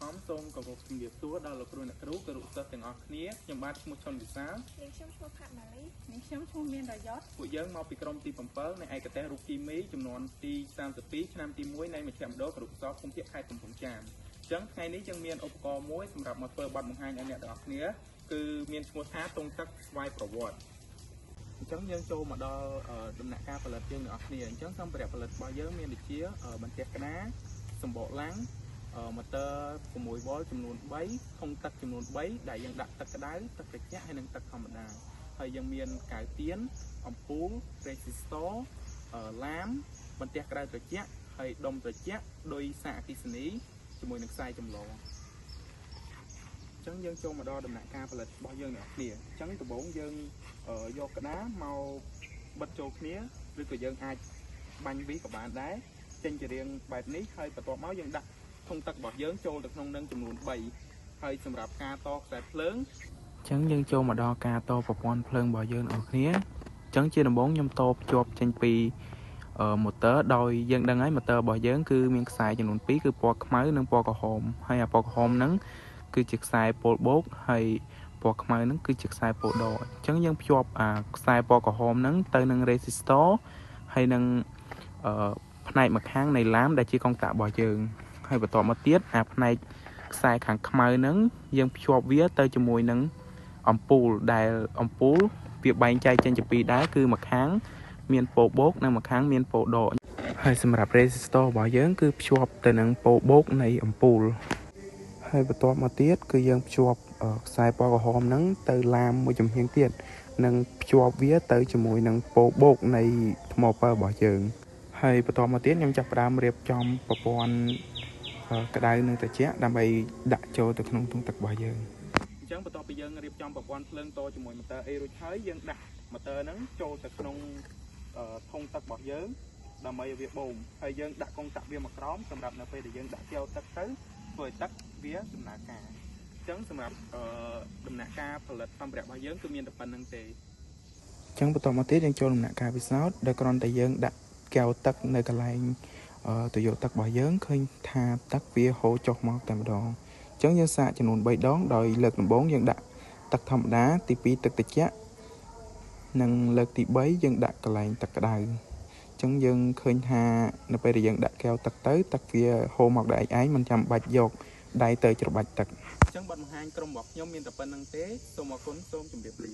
ខំសូមគោរពជំរាបសួរដល់លោកគ្រូអ្នកគ្រូគរុសិស្សទាំងអស់គ្នាខ្ញុំបាទឈ្មោះឈុនវិសាលនាងខ្ញុំឈ្មោះផាត់ម៉ាលីនាងខ្ញុំឈ្មោះមានរយ័តពួកយើងមកពីក្រុមទី7នៃឯកទេសរូបគីមីចំនួនទី32ឆ្នាំទី1នៃមជ្ឈមណ្ឌលគរុសិស្សភូមិភាគខេត្តកំពង់ចាមអញ្ចឹងថ្ងៃនេះយើងមានឧបករណ៍មួយសម្រាប់មកធ្វើបទបង្ហាញឲ្យអ្នកទាំងអស់គ្នាគឺមានឈ្មោះថាទង់ទឹកស្វ័យប្រវត្តិអញ្ចឹងយើងចូលមកដល់ដំណាក់កាលផលិតយើងទាំងអស់គ្នាអញ្ចឹងសម្ភារៈផលិតរបស់យើងមានដូចជាបន្ទះក្តារសម្បកឡាំងម៉ូទ័រ6វ៉ុលចំនួន3ធុងទឹកចំនួន3ដែលយើងដាក់ទឹកក្តៅទឹកត្រជាក់ហើយនិងទឹកធម្មតាហើយយើងមានកៅទៀនអំពូល resistor ឡាមបន្ទះក្តៅត្រជាក់ហើយដុំត្រជាក់ដោយសារអគ្គិសនីជាមួយនឹងខ្សែចម្លងអញ្ចឹងយើងចូលមកដល់ដំណាក់កាលផលិតរបស់យើងអ្នកគ្នាអញ្ចឹងដំបូងយើងយកក្តារមកបិទចូលគ្នាឬក៏យើងអាចបាញ់វីក៏បានដែរចេញជារាងបែបនេះហើយបន្ទាប់មកយើងដាក់ធុងទឹករបស់យើងចូលទៅក្នុងនឹងចំនួន3ហើយសម្រាប់ការតខ្សែភ្លើងអញ្ចឹងយើងចូលមកដល់ការតប្រព័ន្ធភ្លើងរបស់យើងអ្នកគ្នាអញ្ចឹងជាដំបូងខ្ញុំតភ្ជាប់ចេញពីម៉ូទ័រដោយយើងដឹងហើយម៉ូទ័ររបស់យើងគឺមានខ្សែចំនួន2គឺពណ៌ខ្មៅនិងពណ៌ក្រហមហើយអាពណ៌ក្រហមហ្នឹងគឺជាខ្សែពោលបូកហើយពណ៌ខ្មៅហ្នឹងគឺជាខ្សែពោលដកអញ្ចឹងយើងភ្ជាប់អាខ្សែពណ៌ក្រហមហ្នឹងទៅនឹង resistor ហើយនឹងផ្នែកម្ខាងនៃឡាមដែលជាកុងតាក់របស់យើងហើយបន្តមកទៀតអាផ្នែកខ្សែខាងខ្មៅហ្នឹងយើងភ្ជាប់វាទៅជាមួយនឹងអំពូលដែលអំពូលវាបែងចែកចេញជាពីរដែរគឺម្ខាងមានពោលបូកនិងម្ខាងមានពោលដកហើយសម្រាប់ resistor របស់យើងគឺភ្ជាប់ទៅនឹងពោលបូកនៃអំពូលហើយបន្ទាប់មកទៀតគឺយើងភ្ជាប់ខ្សែពណ៌ក្រហមហ្នឹងទៅឡាមមួយចំហៀងទៀតនិងភ្ជាប់វាទៅជាមួយនឹងពោលបូកនៃថ្មពិលរបស់យើងហើយបន្ទាប់មកទៀតខ្ញុំចាប់ផ្ដើមរៀបចំប្រព័ន្ធក្តៅនិងត្រជាក់ដើម្បីដាក់ចូលទៅក្នុងធុងទឹករបស់យើងអញ្ចឹងបន្ទាប់ពីយើងរៀបចំប្រព័ន្ធភ្លើងតជាមួយម៉ូទ័រ A រួចហើយយើងដាក់ម៉ូទ័រហ្នឹងចូលទៅក្នុងធុងទឹករបស់យើងដើម្បីឲ្យវាបូមហើយយើងដាក់កុងតាក់វាមកក្រោមសម្រាប់នៅពេលដែលយើងដាក់ចូលទឹកទៅធ្វើឲ្យទឹកវាដំណើរការអញ្ចឹងសម្រាប់ដំណាក់កាលផលិតសម្ភារៈរបស់យើងគឺមានតែប៉ុណ្្នឹងទេអញ្ចឹងបន្តមកទៀតយើងចូលដំណាក់កាលពិសោធន៍ដែលគ្រាន់តែយើងដាក់កែវទឹកនៅកន្លែងទៅយកទឹករបស់យើងឃើញថាទឹកវាហូរចុះមកតែម្ដងអញ្ចឹងយើងសាកចំនួន3ដងដោយលើកដំបូងយើងដាក់ទឹកធម្មតាទី2ទឹកត្រជាក់និងលើកទី3យើងដាក់កន្លែងទឹកក្តៅអញ្ចឹងយើងឃើញថានៅពេលដែលយើងដាក់កែវទឹកទៅទឹកវាហូរមកដោយឯងមិនចាំបាច់យកដៃទៅច្របាច់ទឹកអញ្ចឹងបទបង្ហាញក្រុមរបស់ខ្ញុំមានតែប៉ុណ្្នឹងទេសូមអរគុណសូមជម្រាបលា